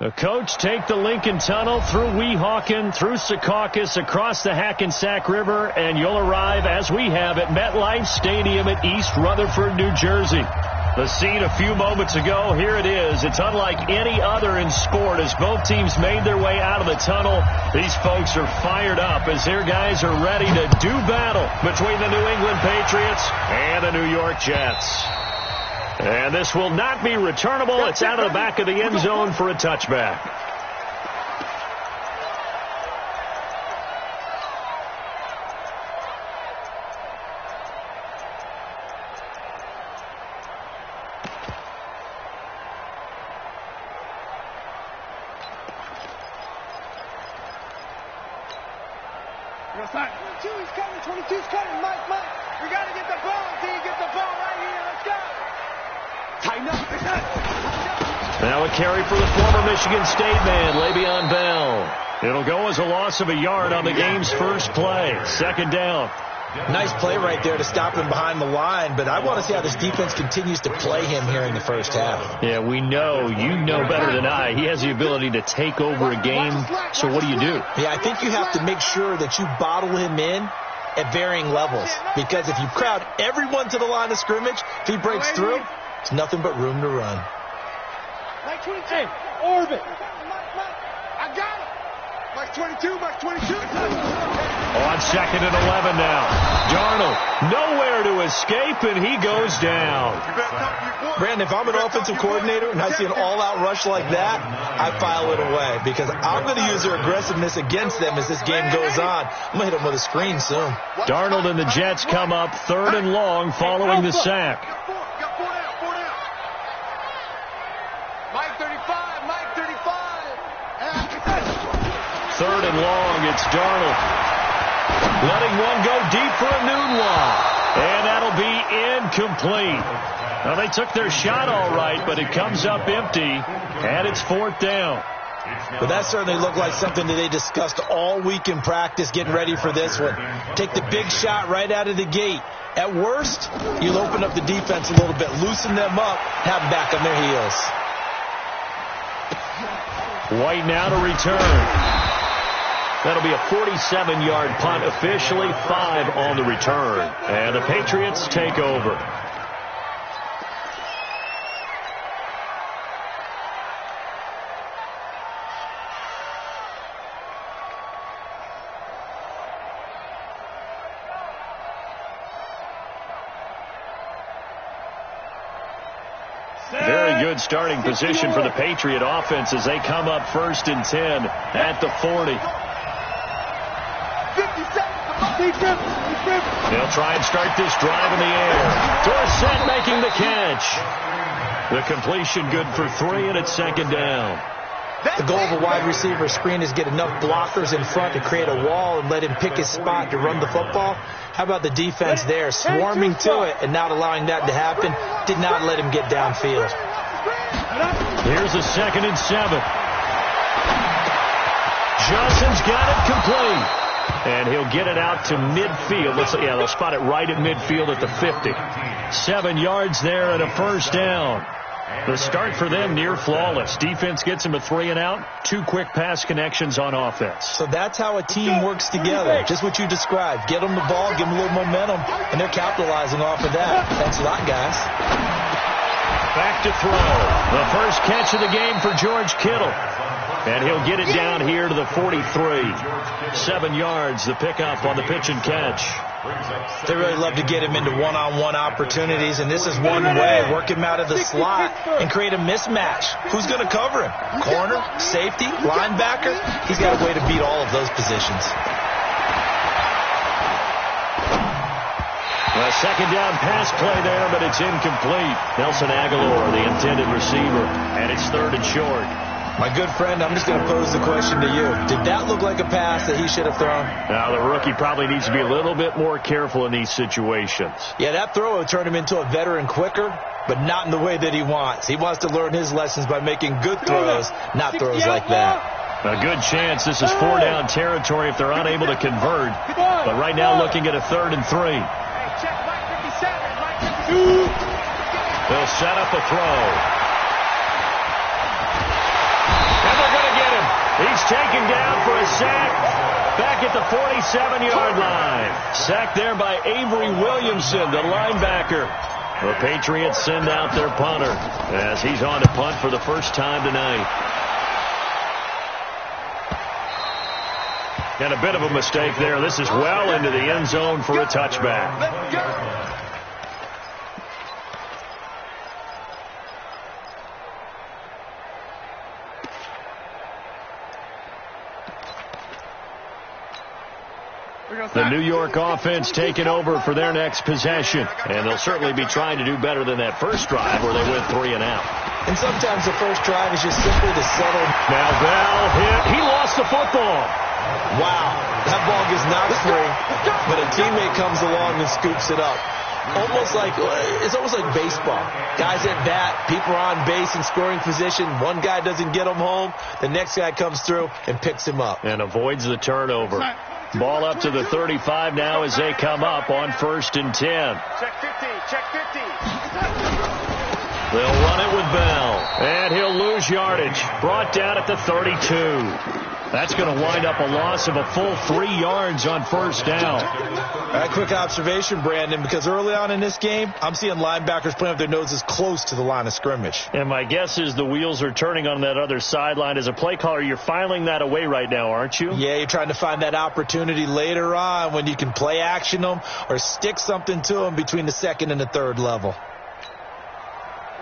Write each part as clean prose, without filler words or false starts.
The coach take the Lincoln Tunnel through Weehawken, through Secaucus, across the Hackensack River, and you'll arrive, as we have, at MetLife Stadium at East Rutherford, New Jersey. The scene a few moments ago, here it is. It's unlike any other in sport as both teams made their way out of the tunnel. These folks are fired up as their guys are ready to do battle between the New England Patriots and the New York Jets. And this will not be returnable. It's out of the back of the end zone for a touchback. He's coming. 22's coming. Mike. We got to get the ball. D, get the ball right here. Let's go. Tighten up. Now a carry for the former Michigan State man, Le'Veon Bell. It'll go as a loss of a yard on the game's first play. Second down. Nice play right there to stop him behind the line, but I want to see how this defense continues to play him here in the first half. Yeah, we know. You know better than I. He has the ability to take over a game, so what do you do? Yeah, I think you have to make sure that you bottle him in at varying levels, because if you crowd everyone to the line of scrimmage, if he breaks through, it's nothing but room to run. Hey, orbit. I got it. Mike 22, Mike 22. On 2nd and 11 now. Darnold nowhere to escape, and he goes down. Brandon, if I'm an offensive coordinator and I see an all-out rush like that, I file it away because I'm going to use their aggressiveness against them as this game goes on. I'm going to hit them with a screen soon. Darnold and the Jets come up 3rd and long following the sack. Mike 35, Mike 35. 3rd and long, it's Darnold. Letting one go deep for a noon one. And that'll be incomplete. Now, they took their shot all right, but it comes up empty, and it's 4th down. But that certainly looked like something that they discussed all week in practice, getting ready for this one. Take the big shot right out of the gate. At worst, you'll open up the defense a little bit, loosen them up, have them back on their heels. White now to return. That'll be a 47-yard punt, officially 5 on the return. And the Patriots take over. Very good starting position for the Patriot offense as they come up 1st and 10 at the 40. They'll try and start this drive in the air. Dorsett making the catch. The completion good for 3, and it's 2nd down. The goal of a wide receiver screen is get enough blockers in front to create a wall and let him pick his spot to run the football. How about the defense there, swarming to it and not allowing that to happen? Did not let him get downfield. Here's a 2nd and 7. Johnson's got it complete. And he'll get it out to midfield. They'll spot it right at midfield at the 50. 7 yards there and a 1st down. The start for them near flawless. Defense gets him a 3 and out. 2 quick pass connections on offense. So that's how a team works together. Just what you described. Get them the ball, give them a little momentum, and they're capitalizing off of that. Thanks a lot, guys. Back to throw. The first catch of the game for George Kittle. And he'll get it down here to the 43. 7 yards, the pickup on the pitch and catch. They really love to get him into one-on-one opportunities, and this is one way. Work him out of the slot and create a mismatch. Who's going to cover him? Corner, safety, linebacker? He's got a way to beat all of those positions. A 2nd down pass play there, but it's incomplete. Nelson Aguilar, the intended receiver, and it's 3rd and short. My good friend, I'm just going to pose the question to you. Did that look like a pass that he should have thrown? Now, the rookie probably needs to be a little bit more careful in these situations. Yeah, that throw will turn him into a veteran quicker, but not in the way that he wants. He wants to learn his lessons by making good throws, not throws like that. A good chance this is 4-down territory if they're unable to convert. But right now looking at a 3rd and 3. They'll set up a throw. And taken down for a sack back at the 47-yard line. Sacked there by Avery Williamson, the linebacker. The Patriots send out their punter as he's on to punt for the first time tonight. And a bit of a mistake there. This is well into the end zone for a touchback. Let's go. The New York offense taking over for their next possession. And they'll certainly be trying to do better than that first drive where they went 3 and out. And sometimes the first drive is just simply to settle. Now Bell hit. He lost the football. Wow, that ball gets knocked free, but a teammate comes along and scoops it up. It's almost like baseball. Guys at bat, people are on base in scoring position. One guy doesn't get him home. The next guy comes through and picks him up. And avoids the turnover. Ball up to the 35 now as they come up on 1st and 10. Check 50, check 50. They'll run it with Bell. And he'll lose yardage. Brought down at the 32. That's going to wind up a loss of a full 3 yards on 1st down. A quick observation, Brandon, because early on in this game, I'm seeing linebackers putting up their noses close to the line of scrimmage. And my guess is the wheels are turning on that other sideline. As a play caller, you're filing that away right now, aren't you? Yeah, you're trying to find that opportunity later on when you can play action them or stick something to them between the 2nd and the 3rd level.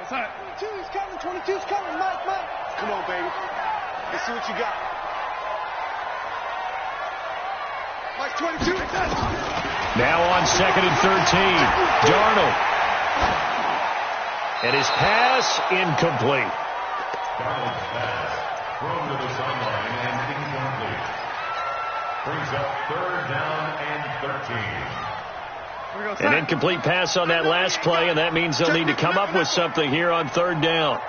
22's coming, 22's coming, Mike. Come on, baby. Let's see what you got. Mike 22. Now on 2nd and 13. Darnold. And his pass incomplete. Darnold's pass thrown to the sideline and incomplete. Brings up 3rd down and 13. An incomplete pass on that last play, and that means they'll need to come up with something here on 3rd down.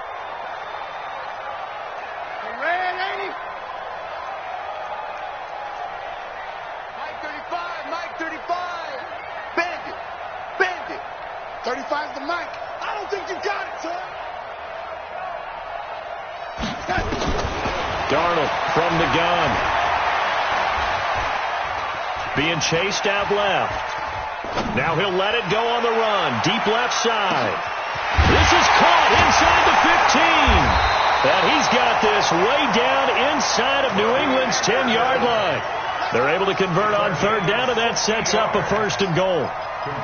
Mike 35. Bend it. 35's the Mike. I don't think you got it, son. Darnold from the gun. Being chased out left. Now he'll let it go on the run. Deep left side. This is caught inside the 15. And he's got this way down inside of New England's 10-yard line. They're able to convert on 3rd down, and that sets up a 1st and goal.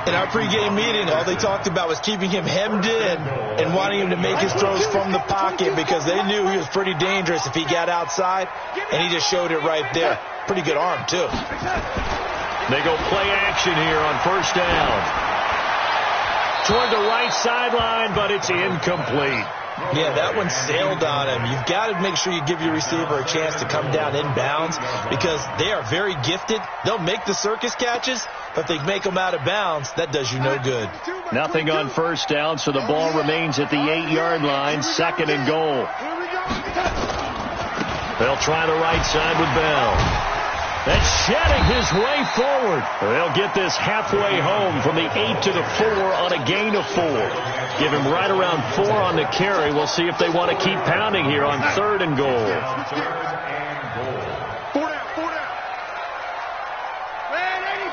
In our pregame meeting, all they talked about was keeping him hemmed in and wanting him to make his throws from the pocket because they knew he was pretty dangerous if he got outside, and he just showed it right there. Pretty good arm, too. They go play action here on 1st down. Toward the right sideline, but it's incomplete. Yeah, that one sailed on him. You've got to make sure you give your receiver a chance to come down inbounds because they are very gifted. They'll make the circus catches, but if they make them out of bounds, that does you no good. Nothing on 1st down, so the ball remains at the 8-yard line, 2nd and goal. They'll try the right side with Bell. That's shedding his way forward. They'll get this halfway home from the 8 to the 4 on a gain of 4. Give him right around 4 on the carry. We'll see if they want to keep pounding here on 3rd and goal. 4 down. Man, 80.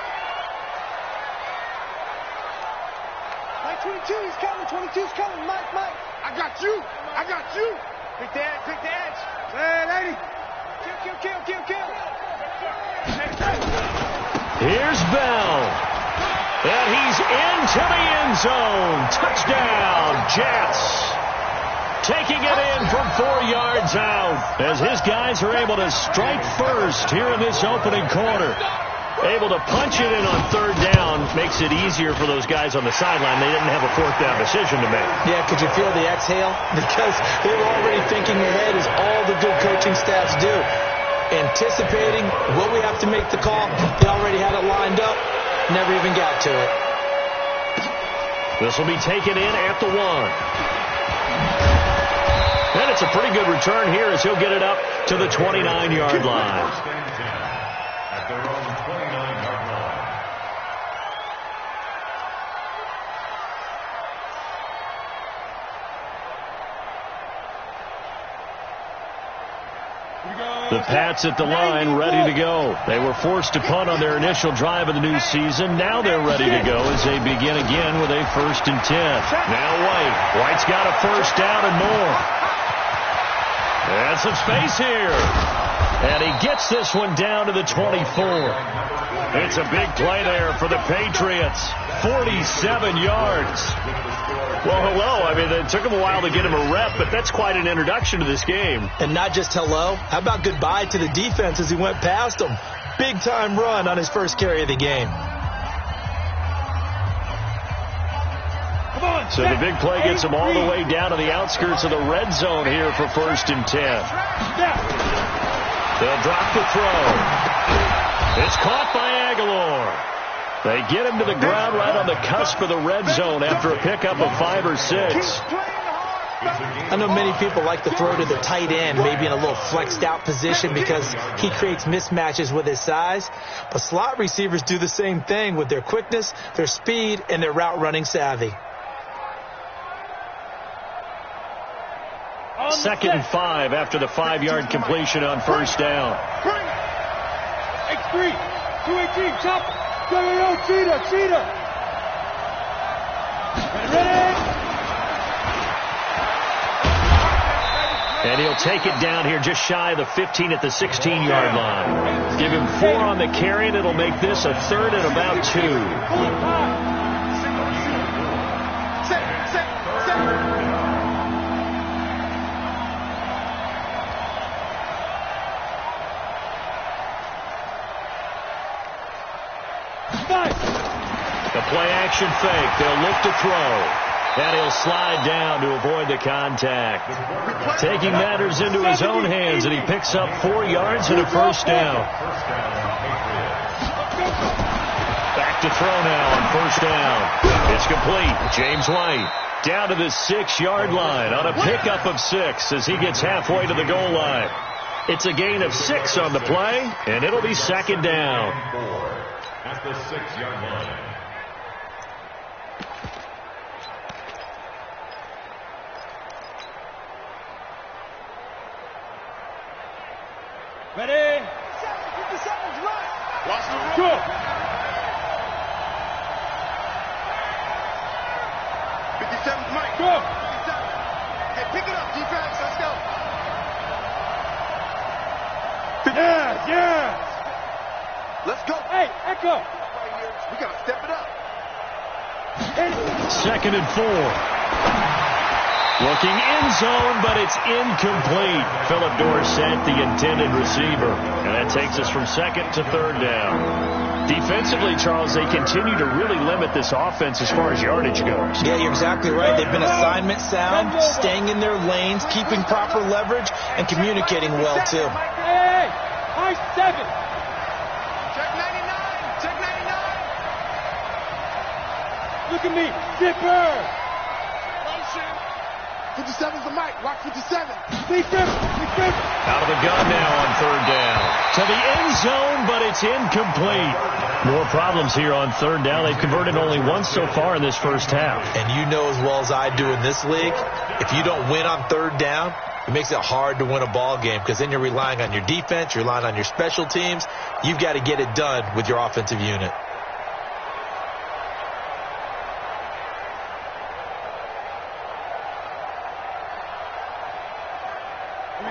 Mike 22, he's coming. 22's coming. Mike. I got you. Pick the edge. Man, 80. Kill. Here's Bell. And he's into the end zone. Touchdown, Jets. Taking it in from 4 yards out as his guys are able to strike first here in this opening quarter. Able to punch it in on 3rd down makes it easier for those guys on the sideline. They didn't have a 4th down decision to make. Yeah, could you feel the exhale? Because they were already thinking ahead as all the good coaching staffs do. Anticipating what we have to make the call. They already had it lined up. Never even got to it. This will be taken in at the 1. And it's a pretty good return here as he'll get it up to the 29-yard line. At their own 29-yard line. The Pats at the line, ready to go. They were forced to punt on their initial drive of the new season. Now they're ready to go as they begin again with a 1st and 10. Now White. White's got a first down and more. And some space here. And he gets this one down to the 24. It's a big play there for the Patriots. 47 yards. Well, hello. I mean, it took him a while to get him a rep, but that's quite an introduction to this game. And not just hello. How about goodbye to the defense as he went past him? Big-time run on his first carry of the game. So the big play gets him all the way down to the outskirts of the red zone here for 1st and 10. They'll drop the throw. It's caught by Aguilar. They get him to the ground right on the cusp of the red zone after a pickup of 5 or 6. I know many people like to throw to the tight end, maybe in a little flexed out position because he creates mismatches with his size. But slot receivers do the same thing with their quickness, their speed, and their route running savvy. 2nd and 5 after the 5-yard completion on 1st down. X3, 218, chopper. Go, cheetah. Ready? And he'll take it down here just shy of the 15 at the 16-yard line. Give him 4 on the carry, and it'll make this a 3rd and about 2. The play-action fake. They'll look to throw. And he'll slide down to avoid the contact. Taking matters into his own hands, and he picks up 4 yards and a first down. Back to throw now on 1st down. It's complete. James White down to the 6-yard line on a pickup of 6 as he gets halfway to the goal line. It's a gain of 6 on the play, and it'll be 2nd down. At the 6-yard line. Ready? 57's right. Watch the run. Go. 57's Mike. Go. 57. Hey, pick it up, defense. Let's go. Yes. Let's go. Hey, Echo. Right here. We got to step it up. 2nd and 4. Looking end zone, but it's incomplete. Philip Dorsett, the intended receiver. And that takes us from 2nd to 3rd down. Defensively, Charles, they continue to really limit this offense as far as yardage goes. Yeah, you're exactly right. They've been assignment sound, staying in their lanes, keeping proper leverage, and communicating well, too. Hey, high 7. Check 99. Check 99. Look at me. Zipper. 57's the Mike. Watch 57. Out of the gun now on 3rd down. To the end zone, but it's incomplete. More problems here on 3rd down. They've converted only once so far in this first half. And you know as well as I do in this league, if you don't win on 3rd down, it makes it hard to win a ball game because then you're relying on your defense, you're relying on your special teams. You've got to get it done with your offensive unit.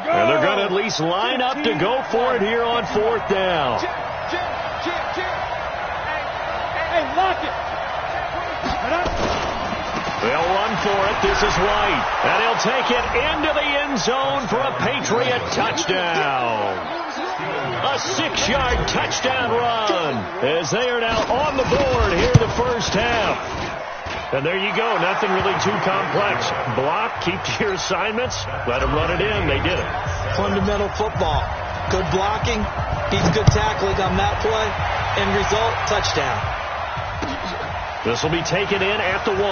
And they're going to at least line up to go for it here on 4th down. Hey, lock it. They'll run for it. This is White. And he'll take it into the end zone for a Patriot touchdown. A 6-yard touchdown run as they are now on the board here in the first half. And there you go. Nothing really too complex. Block, keep to your assignments, let them run it in. They did it. Fundamental football. Good blocking, beats good tackling on that play, end result, touchdown. This will be taken in at the 1.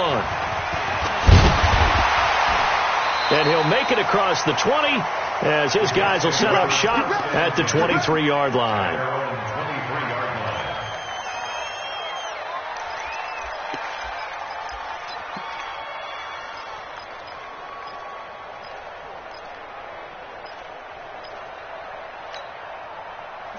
And he'll make it across the 20 as his guys will set up shop at the 23-yard line.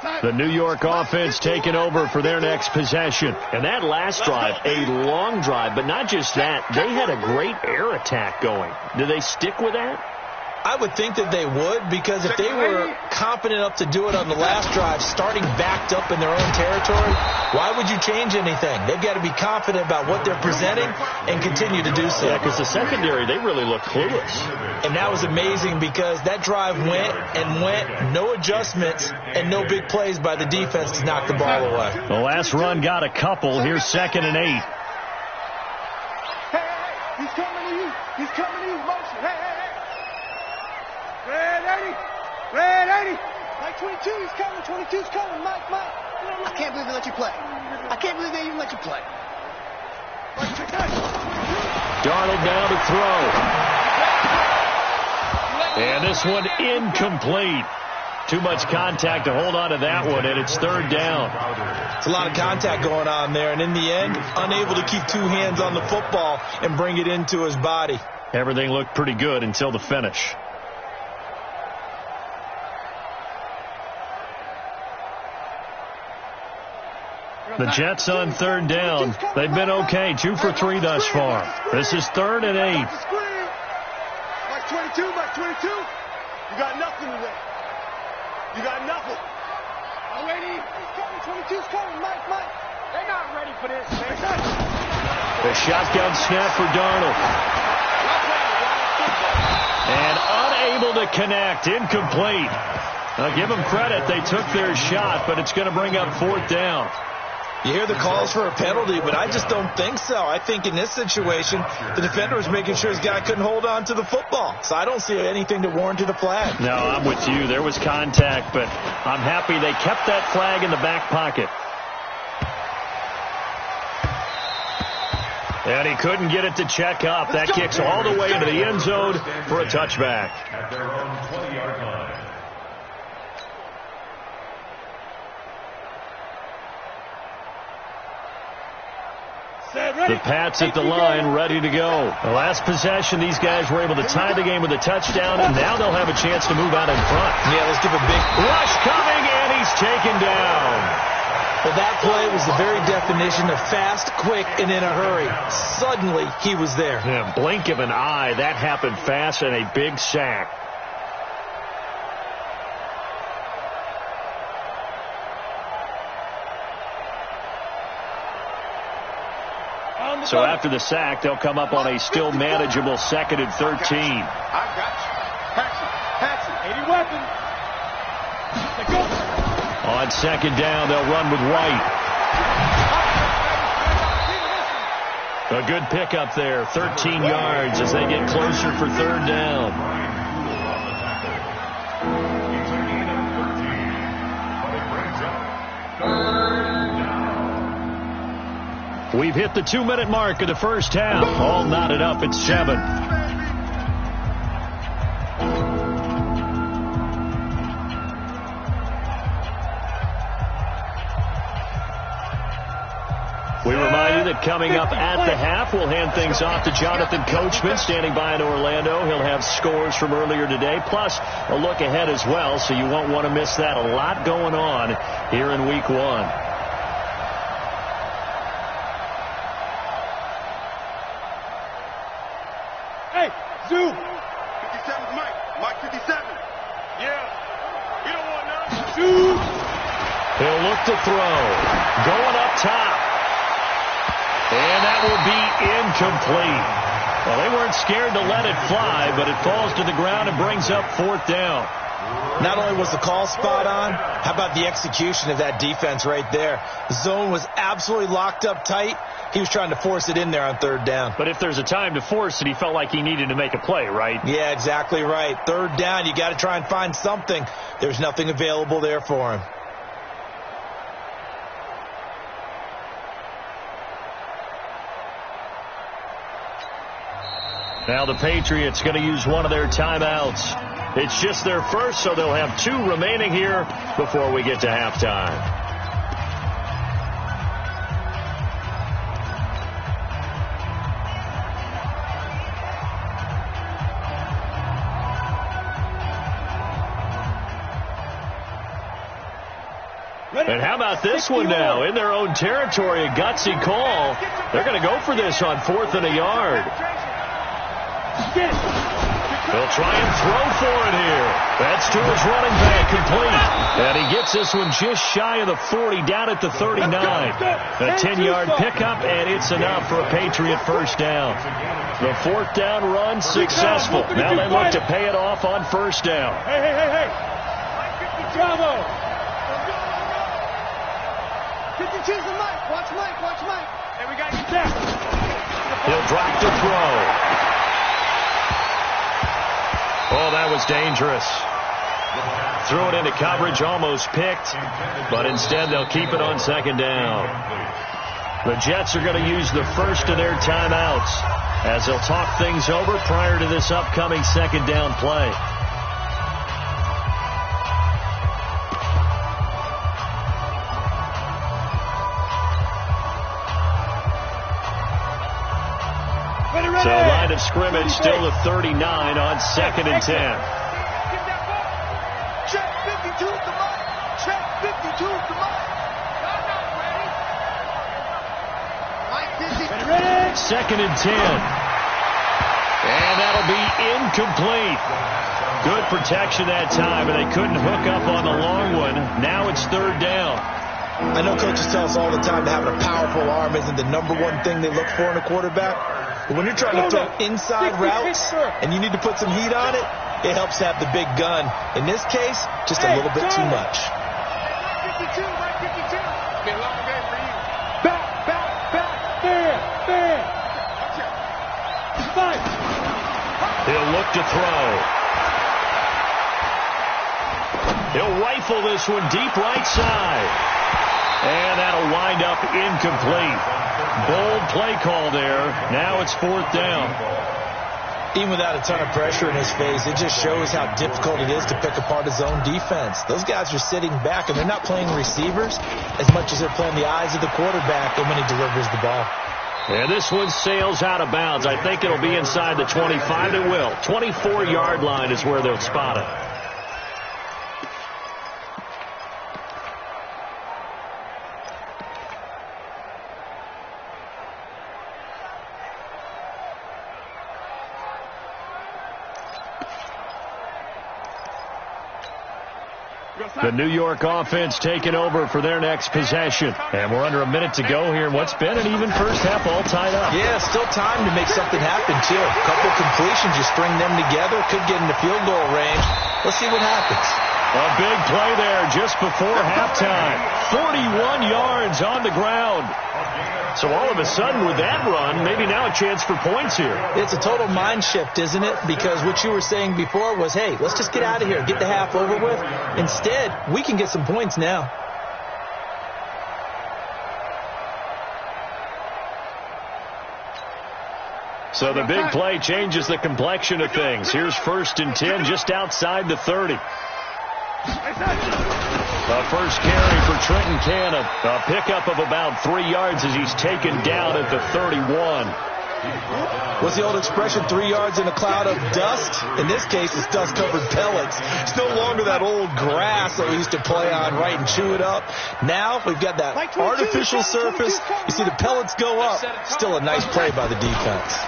The New York offense taking over for their next possession. And that last drive, a long drive, but not just that. They had a great air attack going. Do they stick with that? I would think that they would, because if they were confident enough to do it on the last drive, starting backed up in their own territory, why would you change anything? They've got to be confident about what they're presenting and continue to do so. Yeah, because the secondary, they really look clueless. And that was amazing because that drive went and went, no adjustments and no big plays by the defense to knock the ball away. The last run got a couple. Here's 2nd and 8. Hey, he's coming to you. He's coming to you. Motion. Hey. Red 80. Mike 22, he's coming. 22's coming. Mike. I can't believe they let you play. I can't believe they even let you play. Mike, check that. Darnold now to throw. And this one incomplete. Too much contact to hold on to that one, and it's 3rd down. It's a lot of contact going on there, and in the end, unable to keep 2 hands on the football and bring it into his body. Everything looked pretty good until the finish. The Jets on 3rd down. They've been okay. 2 for 3 thus far. This is 3rd and 8. Mike 22. You got nothing today. You got nothing. Oh, 80. He's coming. 22's coming. Mike. They're not ready for this, man. The shotgun snap for Darnold. And unable to connect. Incomplete. Now, give them credit. They took their shot, but it's going to bring up 4th down. You hear the calls for a penalty, but I just don't think so. I think in this situation, the defender was making sure his guy couldn't hold on to the football. So I don't see anything to warrant a flag. No, I'm with you. There was contact, but I'm happy they kept that flag in the back pocket. And he couldn't get it to check up. That kicks all the way into the end zone for a touchback. At their own 20-yard line. The Pats at the line, ready to go. The last possession, these guys were able to tie the game with a touchdown, and now they'll have a chance to move out in front. Yeah, let's give a big rush coming, and he's taken down. Well, that play was the very definition of fast, quick, and in a hurry. Suddenly, he was there. Yeah, blink of an eye, that happened fast, and a big sack. So after the sack, they'll come up on a still manageable 2nd and 13. I got you. Patsy. 80 weapon. On 2nd down, they'll run with White. A good pickup there, 13 yards as they get closer for 3rd down. We've hit the 2-minute mark of the first half. All knotted up at 7. We remind you that coming up at the half, we'll hand things off to Jonathan Coachman, standing by in Orlando. He'll have scores from earlier today, plus a look ahead as well, so you won't want to miss that. A lot going on here in Week 1. Zoo. 57's Mike. Mike 57. Yeah. We don't want none. Zoo. He'll look to throw. Going up top. And that will be incomplete. Well, they weren't scared to let it fly, but it falls to the ground and brings up 4th down. Not only was the call spot on, how about the execution of that defense right there? The zone was absolutely locked up tight. He was trying to force it in there on 3rd down. But if there's a time to force it, he felt like he needed to make a play, right? Yeah, exactly right. 3rd down, you got to try and find something. There's nothing available there for him. Now the Patriots going to use one of their timeouts. It's just their first, so they'll have 2 remaining here before we get to halftime. And how about this one now? In their own territory, a gutsy call. They're going to go for this on 4th and a yard. They'll try and throw for it here. That's to his running back, complete. And he gets this one just shy of the 40, down at the 39. A 10-yard pickup, and it's enough for a Patriot first down. The 4th down run successful. Now they look to pay it off on first down. Hey. Bravo. 52's the Mike. Watch Mike. And we got you back. He'll drop to throw. Oh, that was dangerous. Threw it into coverage, almost picked, but instead they'll keep it on 2nd down. The Jets are going to use the first of their timeouts as they'll talk things over prior to this upcoming 2nd down play. So line of scrimmage still the 39 on 2nd and 10. Check 52 is the Mike. Check 52 is the Mike. Ready. 2nd and 10. And that'll be incomplete. Good protection that time, and they couldn't hook up on the long one. Now it's 3rd down. I know coaches tell us all the time that having a powerful arm isn't the number one thing they look for in a quarterback. But when you're trying to throw inside routes and you need to put some heat on it, it helps to have the big gun. In this case, just a little bit too much. 52, Mike 52. Be a long game for you. Back. Fair. Fight. He'll look to throw. He'll rifle this one deep right side. And that'll wind up incomplete. Bold play call there. Now it's 4th down. Even without a ton of pressure in his face, it just shows how difficult it is to pick apart his own defense. Those guys are sitting back, and they're not playing receivers as much as they're playing the eyes of the quarterback and when he delivers the ball. And this one sails out of bounds. I think it'll be inside the 25. It will. 24-yard line is where they'll spot it. The New York offense taking over for their next possession. And we're under a minute to go here in what's been an even first half, all tied up. Yeah, still time to make something happen, too. A couple completions, you string them together, could get into field goal range. Let's see what happens. A big play there just before halftime. 41 yards on the ground. So all of a sudden with that run, maybe now a chance for points here. It's a total mind shift, isn't it? Because what you were saying before was, hey, let's just get out of here, get the half over with. Instead, we can get some points now. So the big play changes the complexion of things. Here's 1st and 10 just outside the 30. The first carry for Trenton Cannon. A pickup of about 3 yards as he's taken down at the 31. What's the old expression, 3 yards in a cloud of dust? In this case, it's dust-covered pellets. It's no longer that old grass that we used to play on, right, and chew it up. Now we've got that artificial surface. You see the pellets go up. Still a nice play by the defense.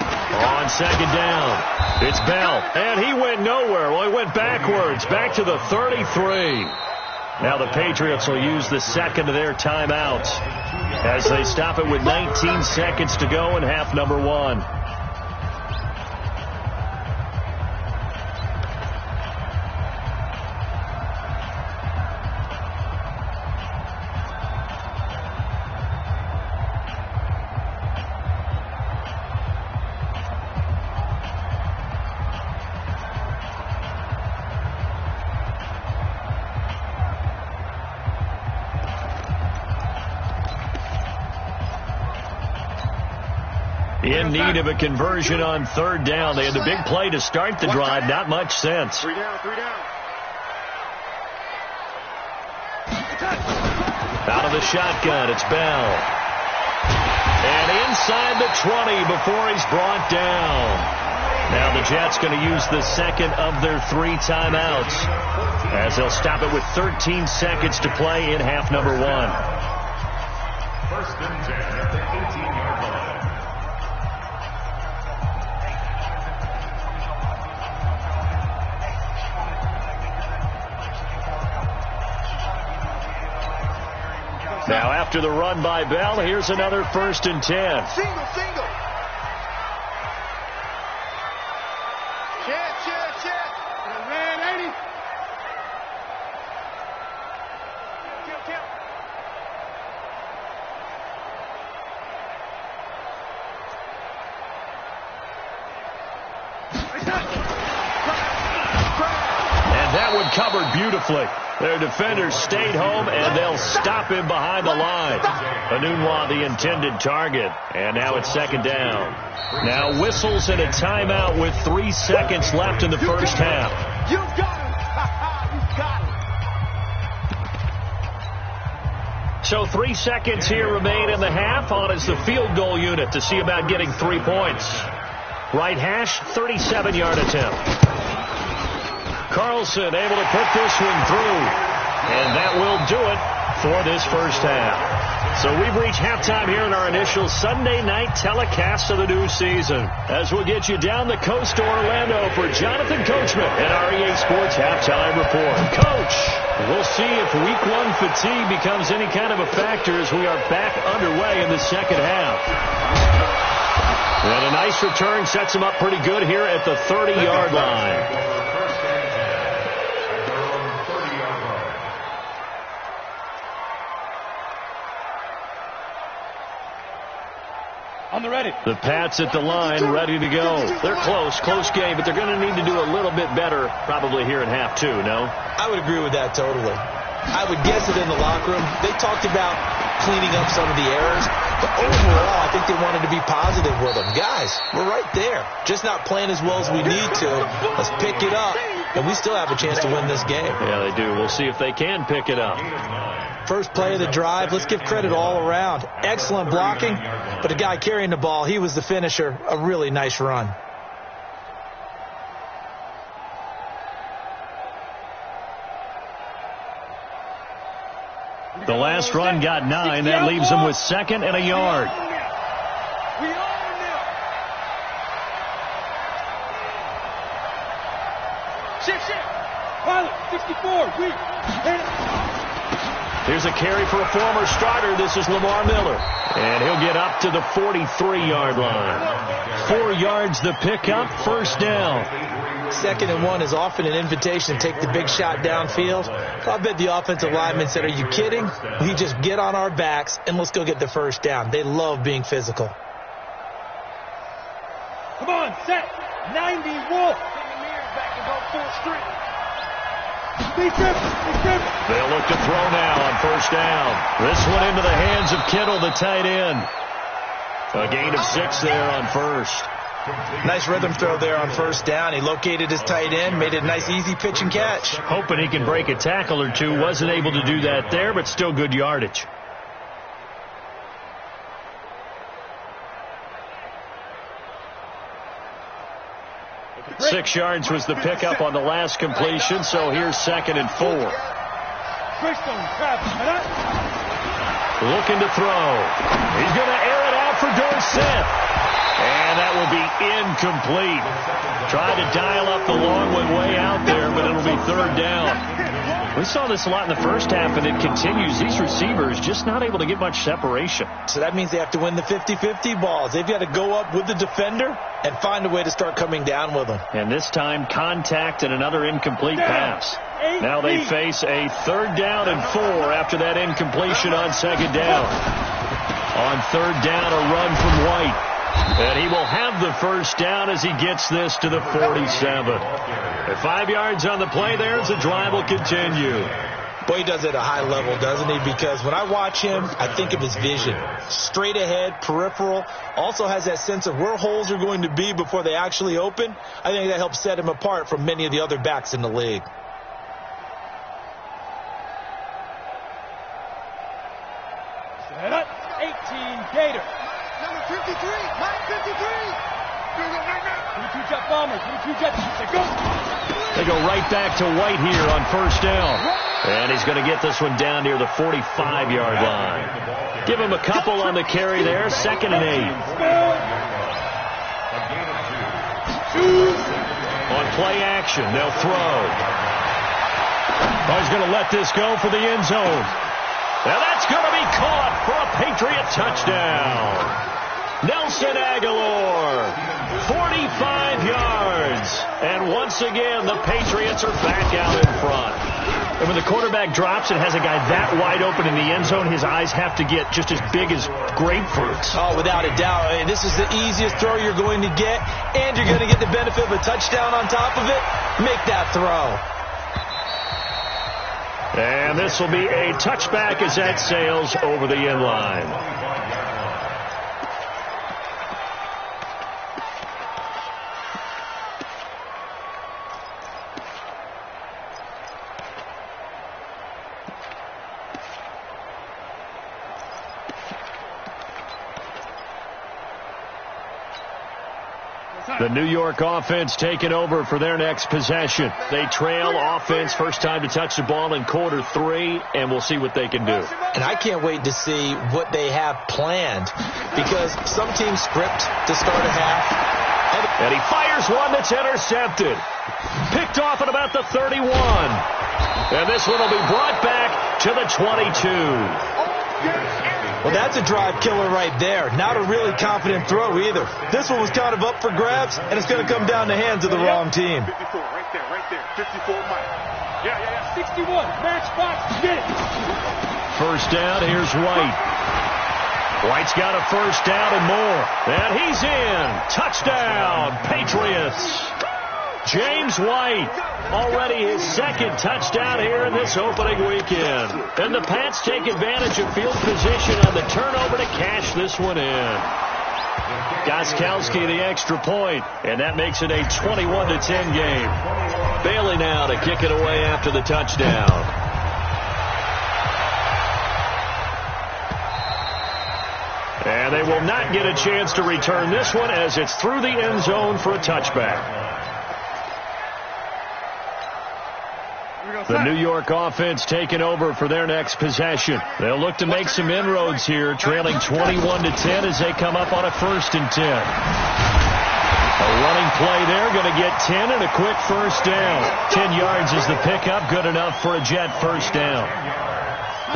On 2nd down, it's Bell, and he went nowhere. Well, he went backwards, back to the 33. Now the Patriots will use the second of their timeouts as they stop it with 19 seconds to go in half number 1. In need of a conversion on 3rd down. They had the big play to start the drive. Not much sense. 3 down. Out of the shotgun, it's Bell. And inside the 20 before he's brought down. Now the Jets going to use the second of their 3 timeouts as they'll stop it with 13 seconds to play in half number 1. First and 10 at the 18-yard line. Now after the run by Bell, here's another first and 10. Single. Check. Red 80. Kill. And that one covered beautifully. Their defenders stayed home, and they'll stop him behind the line. Anunwa, the intended target, and now it's second down. Now whistles and a timeout with 3 seconds left in the first half. You got him. You got him. So 3 seconds here remain in the half. On is the field goal unit to see about getting 3 points. Right hash, 37-yard attempt. Carlson able to put this one through. And that will do it for this first half. So we've reached halftime here in our initial Sunday night telecast of the new season. As we'll get you down the coast to Orlando for Jonathan Coachman and our EA Sports Halftime Report. Coach, we'll see if Week 1 fatigue becomes any kind of a factor as we are back underway in the second half. And a nice return sets him up pretty good here at the 30-yard line. On the ready. The Pats at the line, ready to go. They're close game, but they're going to need to do a little bit better probably here in half 2, no? I would agree with that totally. I would guess that in the locker room, they talked about cleaning up some of the errors, but overall, I think they wanted to be positive with them. Guys, we're right there. Just not playing as well as we need to. Let's pick it up, and we still have a chance to win this game. Yeah, they do. We'll see if they can pick it up. First play of the drive, let's give credit all around. Excellent blocking, but the guy carrying the ball, he was the finisher. A really nice run. The last run got 9. That leaves them with 2nd and a yard. We own them. Shit. Pilot, 64. Here's a carry for a former starter. This is Lamar Miller. And he'll get up to the 43-yard line. 4 yards the pickup, first down. 2nd and 1 is often an invitation to take the big shot downfield. I bet the offensive lineman said, are you kidding? We just get on our backs and let's go get the first down. They love being physical. Come on, set. 90 Wolf. Bring the mirrors back and go full strength. They'll look to throw now on first down. This one into the hands of Kittle, the tight end. A gain of 6 there on first. Nice rhythm throw there on first down. He located his tight end, made it a nice easy pitch and catch. Hoping he can break a tackle or two. Wasn't able to do that there, but still good yardage. Six yards was the pickup on the last completion, so here's 2nd and 4. Looking to throw. He's going to air it out for Dorsett. And that will be incomplete. Tried to dial up the long one way out there, but it'll be 3rd down. We saw this a lot in the first half, and it continues. These receivers just not able to get much separation. So that means they have to win the 50-50 balls. They've got to go up with the defender and find a way to start coming down with them. And this time, contact and another incomplete pass. Now they face a 3rd down and 4 after that incompletion on 2nd down. On 3rd down, a run from White. And he will have the first down as he gets this to the 47. At 5 yards on the play there as the drive will continue. Boy, he does it at a high level, doesn't he? Because when I watch him, I think of his vision. Straight ahead, peripheral. Also has that sense of where holes are going to be before they actually open. I think that helps set him apart from many of the other backs in the league. Set up. 18 Gator. Number 53. Mike 53. Two-jet bombers. Two-jet. Go. They go right back to White here on first down. And he's going to get this one down near the 45-yard line. Give him a couple on the carry there. 2nd and 8. On play action, they'll throw. Oh, he's going to let this go for the end zone. Now that's going to be caught for a Patriot touchdown. Nelson Aguilar, 45 yards. And once again, the Patriots are back out in front. And when the quarterback drops and has a guy that wide open in the end zone, his eyes have to get just as big as grapefruits. Oh, without a doubt. I mean, this is the easiest throw you're going to get, and you're going to get the benefit of a touchdown on top of it. Make that throw. And this will be a touchback as that sails over the end line. The New York offense taking over for their next possession. They trail offense, first time to touch the ball in quarter 3, and we'll see what they can do. And I can't wait to see what they have planned, because some teams script to start a half. And he fires one that's intercepted. Picked off at about the 31. And this one will be brought back to the 22. Well, that's a drive killer right there. Not a really confident throw either. This one was kind of up for grabs, and it's going to come down the hands of the wrong team. 54, right there. 54, Mike. Yeah. 61. Matchbox. Get it. First down, here's White. White's got a first down and more. And he's in. Touchdown, Patriots. James White, already his 2nd touchdown here in this opening weekend. And the Pats take advantage of field position on the turnover to cash this one in. Gostkowski the extra point, and that makes it a 21-10 game. Bailey now to kick it away after the touchdown. And they will not get a chance to return this one as it's through the end zone for a touchback. The New York offense taking over for their next possession. They'll look to make some inroads here, trailing 21-10 as they come up on a 1st and 10. A running play there, going to get 10 and a quick first down. 10 yards is the pickup, good enough for a Jet first down.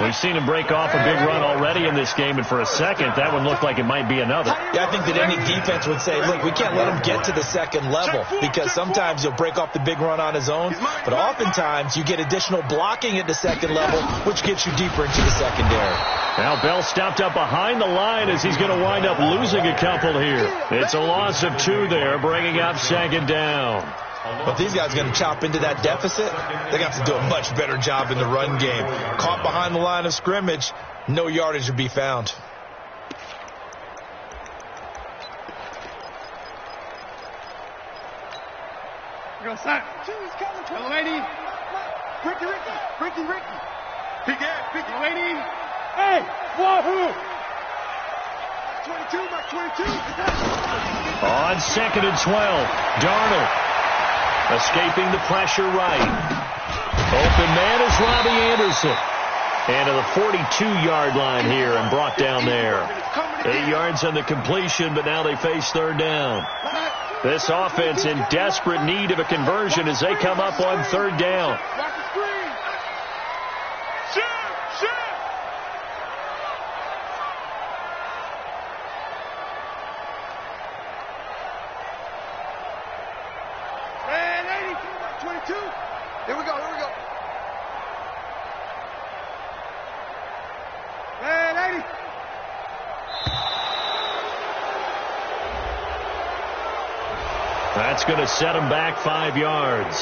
We've seen him break off a big run already in this game, and for a second, that one looked like it might be another. Yeah, I think that any defense would say, look, we can't let him get to the 2nd level, because sometimes he'll break off the big run on his own, but oftentimes you get additional blocking at the 2nd level, which gets you deeper into the secondary. Now Bell stopped up behind the line as he's going to wind up losing a couple here. It's a loss of 2 there, bringing up 2nd down. But these guys are going to chop into that deficit. They got to do a much better job in the run game. Caught behind the line of scrimmage, no yardage to be found. Go, son. Hello, lady. Ricky. Pick Lady. Hey, wahoo. 22, Mike 22. On 2nd and 12, Darnold escaping the pressure right. Open man is Robbie Anderson. And to the 42-yard line here and brought down there. 8 yards on the completion, but now they face 3rd down. This offense in desperate need of a conversion as they come up on 3rd down. Here we go. Man, 80. That's going to set them back 5 yards.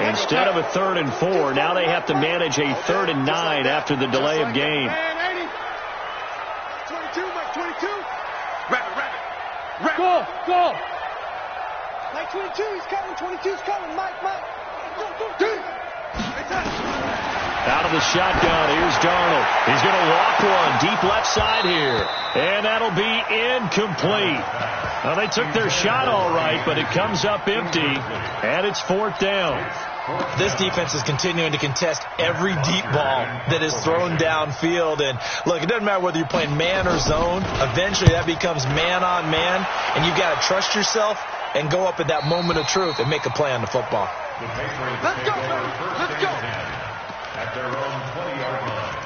Instead of a 3rd and 4, now they have to manage a 3rd and 9 after the delay of game. 22, Mike 22. Rabbit. Go. Mike 22, he's coming. 22's coming. Mike. Go. Out of the shotgun, here's Darnold. He's going to walk one deep left side here. And that'll be incomplete. Well, they took their shot all right, but it comes up empty, and it's 4th down. This defense is continuing to contest every deep ball that is thrown downfield. And, look, it doesn't matter whether you're playing man or zone. Eventually, that becomes man-on-man, and you've got to trust yourself and go up at that moment of truth and make a play on the football. Let's go, let's go. At their own 20-yard line.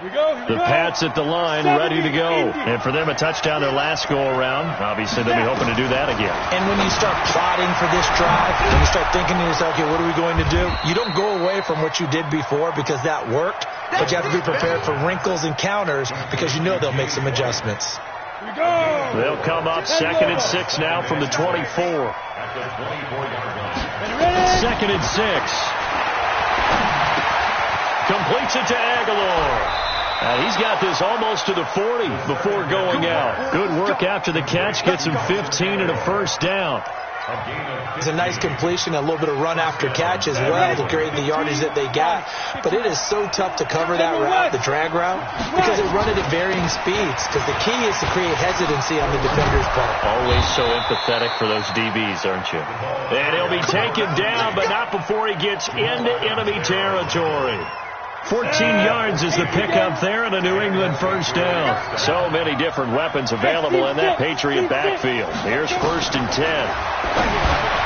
The Pats at the line, ready to go. And for them, a touchdown their last go-around. Obviously, they'll be hoping to do that again. And when you start plotting for this drive, when you start thinking to yourself, okay, what are we going to do? You don't go away from what you did before because that worked, but you have to be prepared for wrinkles and counters because you know they'll make some adjustments. They'll come up 2nd and 6 now from the 24. At the 24-yard line. 2nd and 6. Completes it to Aguilar. And he's got this almost to the 40 before going out. Good work after the catch. Gets him 15 and a first down. It's a nice completion, a little bit of run after catch as well to create the yardage that they got. But it is so tough to cover that route, the drag route, because they run it at varying speeds. Because the key is to create hesitancy on the defender's part. Always so empathetic for those DBs, aren't you? And he'll be taken down, but not before he gets into enemy territory. 14 yards is the pickup there and a New England first down. So many different weapons available in that Patriot backfield. Here's 1st and 10.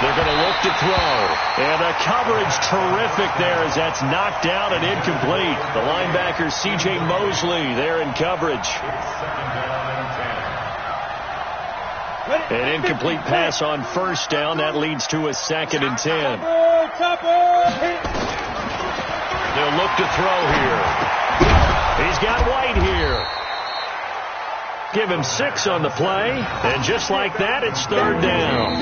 They're going to look to throw. And the coverage terrific there as that's knocked down and incomplete. The linebacker C.J. Mosley there in coverage. An incomplete pass on 1st down. That leads to a 2nd and 10. They'll look to throw here. He's got White here. Give him 6 on the play. And just like that, it's 3rd down.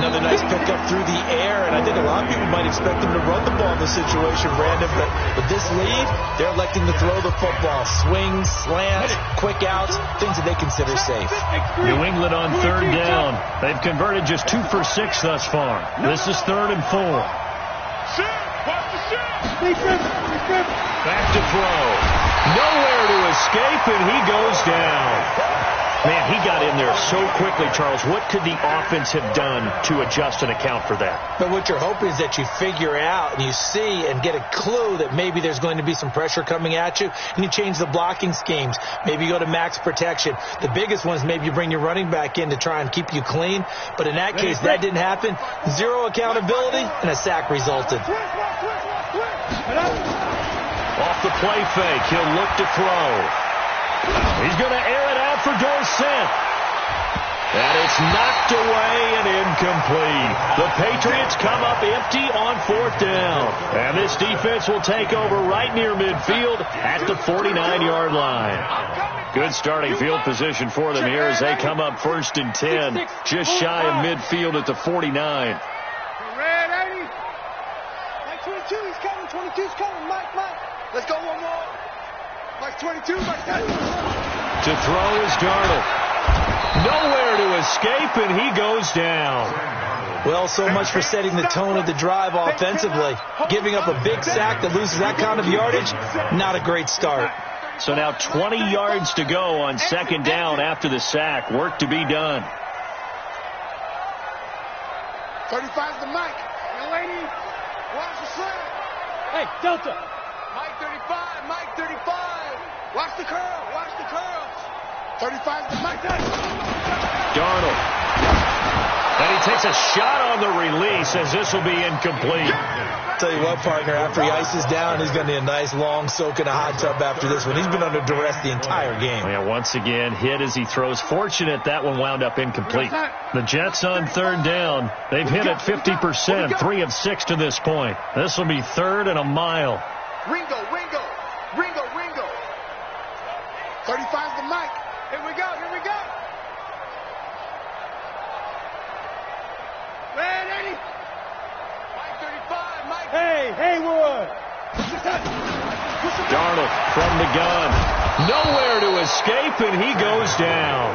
Another nice pickup through the air, and I think a lot of people might expect them to run the ball in this situation, Brandon, but with this lead, they're electing to throw the football. Swings, slants, quick outs, things that they consider safe. New England on 3rd down. They've converted just 2 for 6 thus far. This is 3rd and 4. Back to throw. Nowhere to escape, and he goes down. Man, he got in there so quickly, Charles. What could the offense have done to adjust and account for that? But what you're hoping is that you figure out and you see and get a clue that maybe there's going to be some pressure coming at you, and you change the blocking schemes. Maybe you go to max protection. The biggest one is maybe you bring your running back in to try and keep you clean. But in that case, that didn't happen. 0 accountability, and a sack resulted. Off the play fake, he'll look to throw. He's going to air it out for Dorsett. And it's knocked away and incomplete. The Patriots come up empty on 4th down. And this defense will take over right near midfield at the 49-yard line. Good starting field position for them here as they come up 1st and 10. Just shy of midfield at the 49. Mike 22, he's coming. 22's coming. Mike. Let's go one more. Mike 22, Mike 10. To throw is Darnold. Nowhere to escape, and he goes down. Well, so much for setting the tone of the drive offensively. Giving up a big sack that loses that kind of yardage, not a great start. So now 20 yards to go on 2nd down after the sack. Work to be done. 35's the Mike. Young lady, watch the slam. Hey, Delta. Mike 35, Mike 35. Watch the curl, watch the curls. 35's the Mike. Darnold. And he takes a shot on the release as this will be incomplete. Tell you what, partner, after he ices down, he's going to need a nice long soak in a hot tub after this one. He's been under duress the entire game. Yeah, once again, hit as he throws. Fortunate that one wound up incomplete. The Jets on 3rd down. They've hit it 50%, 3 of 6 to this point. This will be 3rd and a mile. Ringo. 35's the Mike. Here we go. Ready? Mike 35, Mike. Hey, Haywood. Darnold from the gun. Nowhere to escape, and he goes down.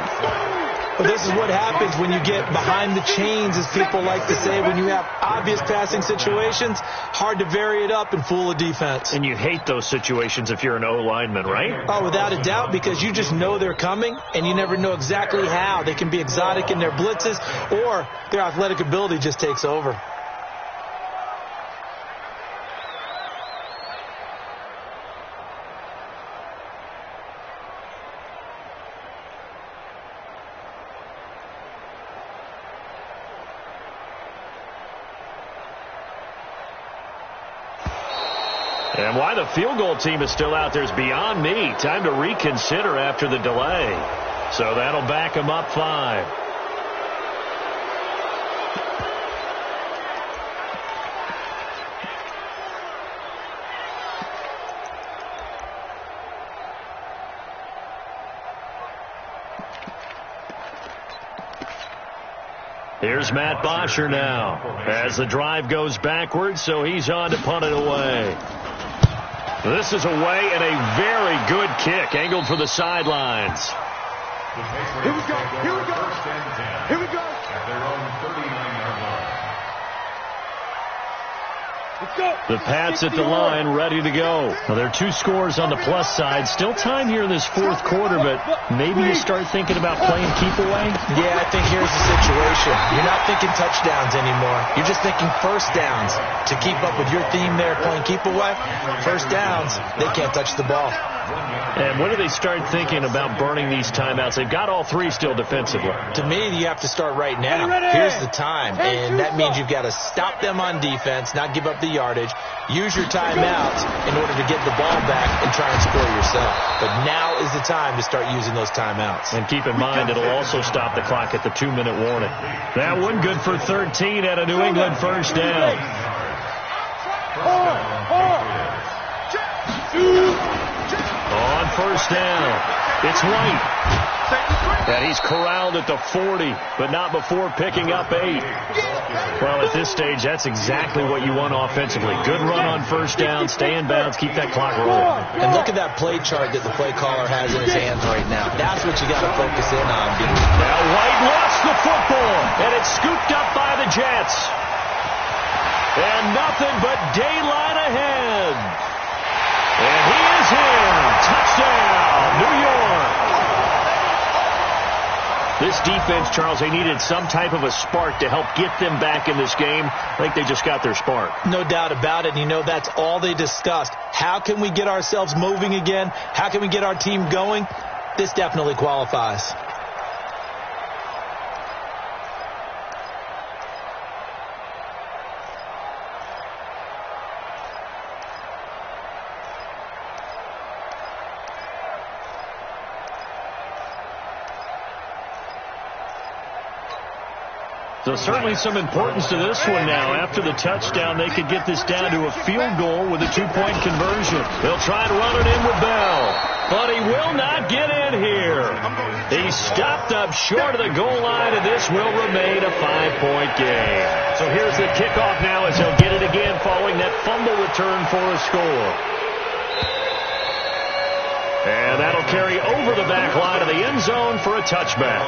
Well, this is what happens when you get behind the chains, as people like to say. When you have obvious passing situations, hard to vary it up and fool a defense. And you hate those situations if you're an O-lineman, right? Oh, without a doubt, because you just know they're coming, and you never know exactly how. They can be exotic in their blitzes, or their athletic ability just takes over. And why the field goal team is still out there is beyond me. Time to reconsider after the delay. So that'll back them up 5. Here's Matt Bosher now as the drive goes backwards, so he's on to punt it away. This is away and a very good kick, angled for the sidelines. Here we go. Here we go. Here we go. At their own 39-yard line. Let's go. The Pats at the line, ready to go. Well, there are 2 scores on the plus side. Still time here in this 4th quarter, but maybe you start thinking about playing keep away? Yeah, I think here's the situation. You're not thinking touchdowns anymore. You're just thinking first downs. To keep up with your theme there, playing keep away, first downs, they can't touch the ball. And when do they start thinking about burning these timeouts? They've got all 3 still defensively. To me, you have to start right now. Here's the time, and that means you've got to stop them on defense, not give up the yardage, use your timeouts in order to get the ball back and try and score yourself. But now is the time to start using those timeouts. And keep in mind, it'll also stop the clock at the 2-minute warning. That one good for 13 at a New England first down. On first down, it's White. And he's corralled at the 40, but not before picking up 8. Well, at this stage, that's exactly what you want offensively. Good run on first down, stay in bounds, keep that clock rolling. And look at that play chart that the play caller has in his hands right now. That's what you got to focus in on. Now White lost the football, and it's scooped up by the Jets. And nothing but daylight ahead. And he is in. Touchdown, New York. This defense, Charles, they needed some type of a spark to help get them back in this game. I think they just got their spark. No doubt about it. And you know, that's all they discussed. How can we get ourselves moving again? How can we get our team going? This definitely qualifies. So certainly some importance to this one now. After the touchdown, they could get this down to a field goal with a 2-point conversion. They'll try and run it in with Bell, but he will not get in here. He's stopped up short of the goal line, and this will remain a 5-point game. So here's the kickoff now as he'll get it again following that fumble return for a score. And that'll carry over the back line of the end zone for a touchback.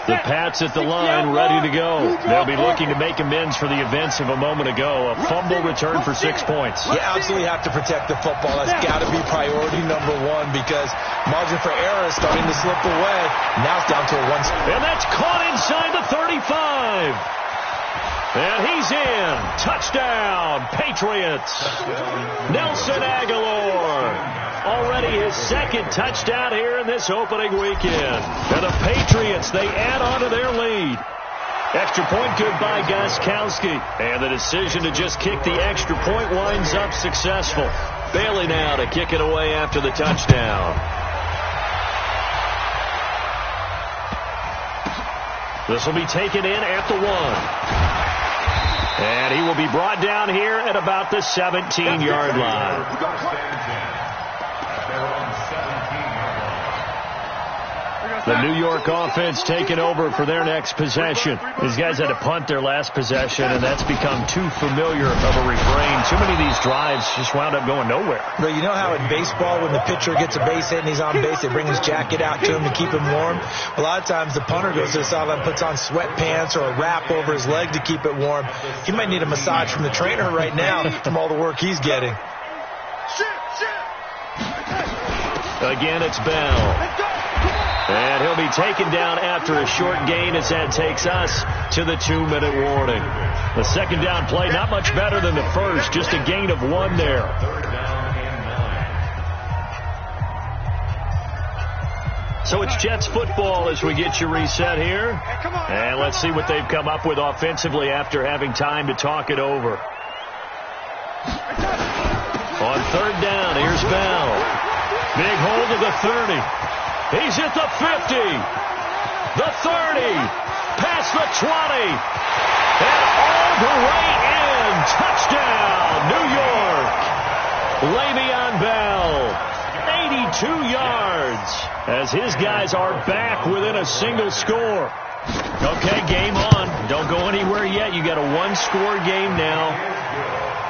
The Pats at the line, ready to go. They'll be looking to make amends for the events of a moment ago. A fumble return for 6 points. You absolutely have to protect the football. That's got to be priority number 1 because margin for error is starting to slip away. Now it's down to a 1. And that's caught inside the 35. And he's in. Touchdown, Patriots. Nelson Aguilar. Already his 2nd touchdown here in this opening weekend. And the Patriots, they add on to their lead. Extra point good by Gostkowski. And the decision to just kick the extra point winds up successful. Bailey now to kick it away after the touchdown. This will be taken in at the 1. And he will be brought down here at about the 17-yard line. The New York offense taking over for their next possession. These guys had to punt their last possession, and that's become too familiar of a refrain. Too many of these drives just wound up going nowhere. Well, you know how in baseball when the pitcher gets a base hit and he's on base, they bring his jacket out to him to keep him warm? A lot of times the punter goes to the sideline, puts on sweatpants or a wrap over his leg to keep it warm. He might need a massage from the trainer right now from all the work he's getting. Again, it's Bell. And he'll be taken down after a short gain as that takes us to the 2-minute warning. The second down play, not much better than the first, just a gain of 1 there. So it's Jets football as we get you reset here. And let's see what they've come up with offensively after having time to talk it over. On third down, here's Bell. Big hold of the 30. He's at the 50. The 30. Past the 20. And all the way in. Touchdown, New York. Le'Veon Bell. 82 yards. As his guys are back within a single score. Okay, game on. Don't go anywhere yet. You got a one-score game now.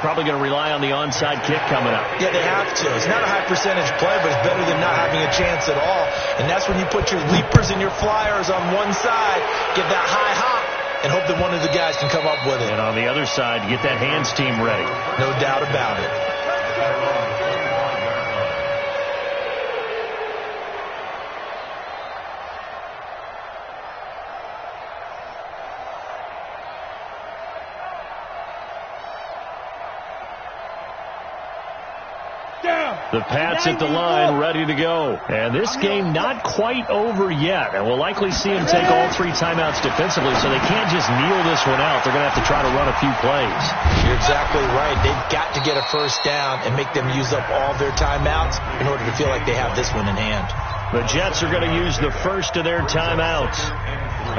Probably going to rely on the onside kick coming up. Yeah, they have to. It's not a high percentage play, but it's better than not having a chance at all. And that's when you put your leapers and your flyers on one side, get that high hop, and hope that one of the guys can come up with it. And on the other side, get that hands team ready. No doubt about it. The Pats at the line, ready to go. And this game not quite over yet. And we'll likely see them take all 3 timeouts defensively, so they can't just kneel this one out. They're going to have to try to run a few plays. You're exactly right. They've got to get a first down and make them use up all their timeouts in order to feel like they have this one in hand. The Jets are going to use the first of their timeouts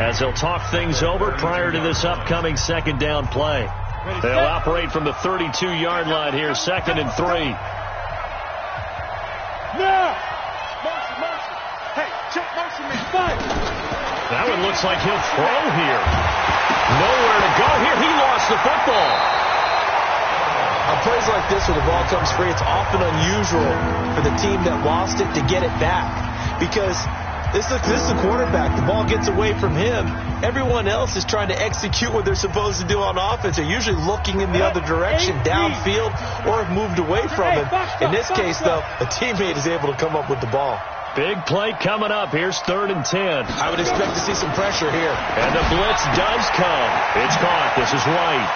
as they'll talk things over prior to this upcoming second down play. They'll operate from the 32-yard line here, 2nd and 3. Now! Motion. Hey, check motion me. Fight. That one looks like he'll throw here. Nowhere to go here. He lost the football. On plays like this where the ball comes free, it's often unusual for the team that lost it to get it back. Because this is the quarterback. The ball gets away from him. Everyone else is trying to execute what they're supposed to do on offense. They're usually looking in the other direction, downfield, or have moved away from him. In this case, though, a teammate is able to come up with the ball. Big play coming up. Here's 3rd and 10. I would expect to see some pressure here. And the blitz does come. It's caught. This is White.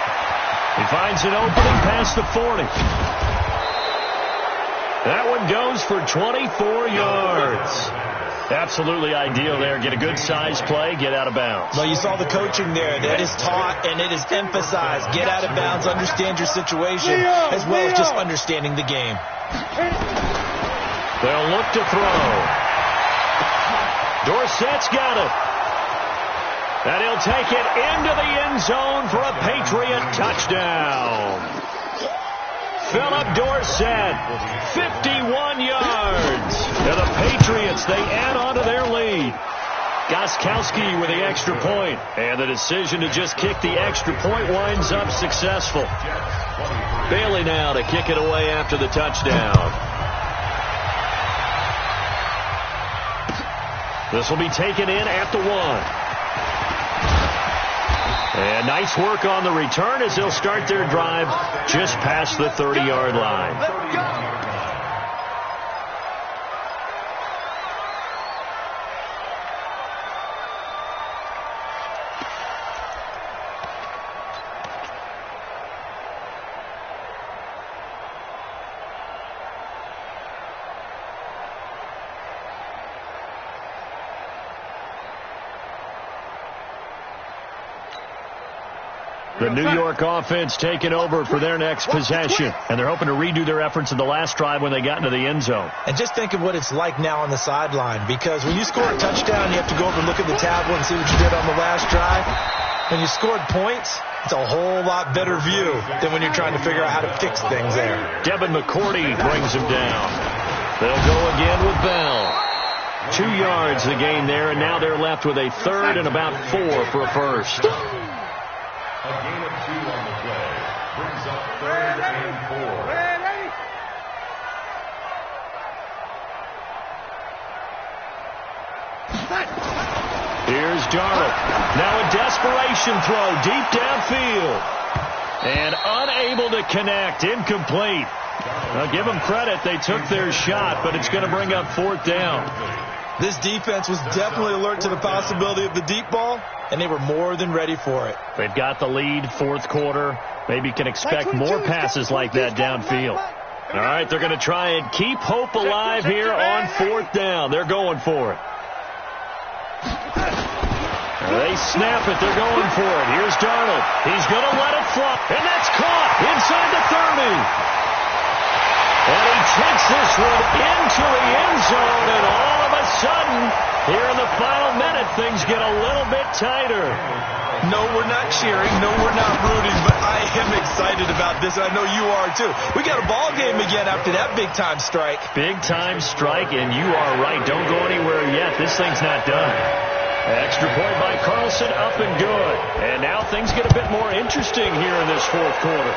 He finds an opening past the 40. That one goes for 24 yards. Absolutely ideal there. Get a good size play, get out of bounds. Well, you saw the coaching there. That is taught and it is emphasized. Get out of bounds, understand your situation, as well as just understanding the game. They'll look to throw. Dorsett's got it. And he'll take it into the end zone for a Patriot touchdown. Philip Dorsett, 51 yards. And the Patriots, they add on to their lead. Gostkowski with the extra point. And the decision to just kick the extra point winds up successful. Bailey now to kick it away after the touchdown. This will be taken in at the 1. And nice work on the return as they'll start their drive just past the 30-yard line. The New York offense taking over for their next possession. And they're hoping to redo their efforts in the last drive when they got into the end zone. And just think of what it's like now on the sideline. Because when you score a touchdown, you have to go over and look at the tablet and see what you did on the last drive. When you scored points, it's a whole lot better view than when you're trying to figure out how to fix things there. Devin McCourty brings him down. They'll go again with Bell. 2 yards the gain there, and now they're left with a third and about 4 for a first. A gain of 2 on the play brings up 3rd and 4. Here's Darnold. Now a desperation throw deep downfield. And unable to connect. Incomplete. Now give them credit. They took their shot, but it's going to bring up 4th down. This defense was definitely alert to the possibility of the deep ball, and they were more than ready for it. They've got the lead, 4th quarter. Maybe can expect more passes like that downfield. All right, they're going to try and keep hope alive here on 4th down. They're going for it. They snap it. They're going for it. Here's Darnold. He's going to let it fly. And that's caught inside the 30. And he takes this one into the end zone. And all of a sudden, here in the final minute, things get a little bit tighter. No, we're not cheering. No, we're not rooting. But I am excited about this. I know you are, too. We got a ball game again after that big-time strike. Big-time strike, and you are right. Don't go anywhere yet. This thing's not done. Extra point by Carlson, up and good. And now things get a bit more interesting here in this 4th quarter.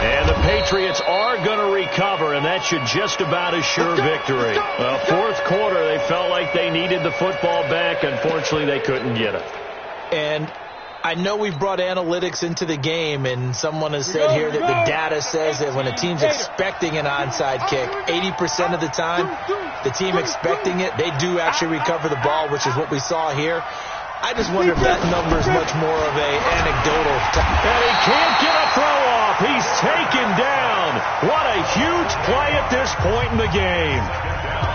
And the Patriots are going to recover, and that should just about assure victory. Well, 4th quarter, they felt like they needed the football back. Unfortunately, they couldn't get it. And I know we've brought analytics into the game, and someone has said here that the data says that when a team's expecting an onside kick, 80% of the time, the team expecting it, they do actually recover the ball, which is what we saw here. I just wonder if that number is much more of a anecdotal. And he can't get a throw off. He's taken down. What a huge play at this point in the game.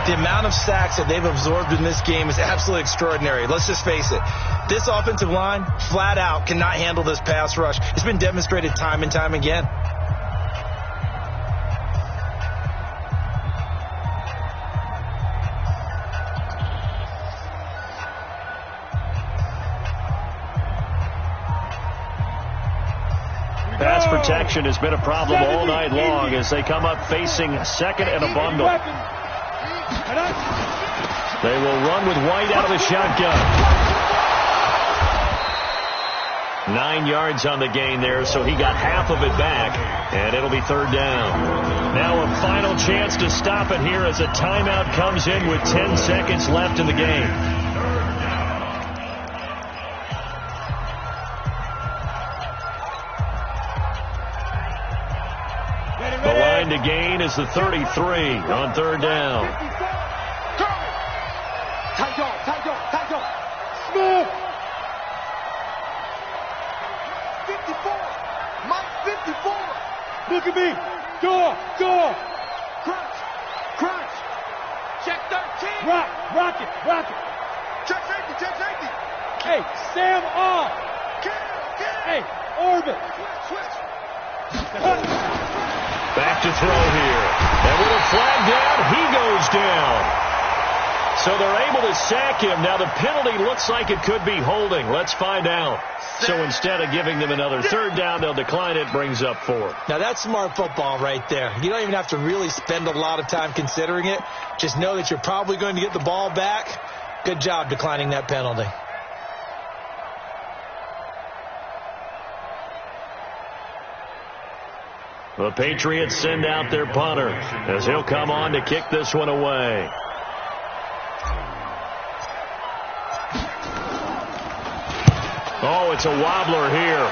The amount of sacks that they've absorbed in this game is absolutely extraordinary. Let's just face it. This offensive line, flat out, cannot handle this pass rush. It's been demonstrated time and time again. Pass protection has been a problem all night long as they come up facing 2nd and a bundle. They will run with White out of the shotgun. 9 yards on the gain there, so he got half of it back, and it'll be 3rd down. Now a final chance to stop it here as a timeout comes in with 10 seconds left in the game. The line to gain is the 33 on 3rd down. Tight dog. Smith. 54. Mike 54. Look at me. Door. Crunch. Check 13. Rock it. Check safety. Hey, Sam off. Kill. Hey, orbit. Switch. Back to throw here. And with a flag down, he goes down. So they're able to sack him. Now the penalty looks like it could be holding. Let's find out. So instead of giving them another 3rd down, they'll decline it. Brings up 4. Now that's smart football right there. You don't even have to really spend a lot of time considering it. Just know that you're probably going to get the ball back. Good job declining that penalty. The Patriots send out their punter as he'll come on to kick this one away. Oh, it's a wobbler here.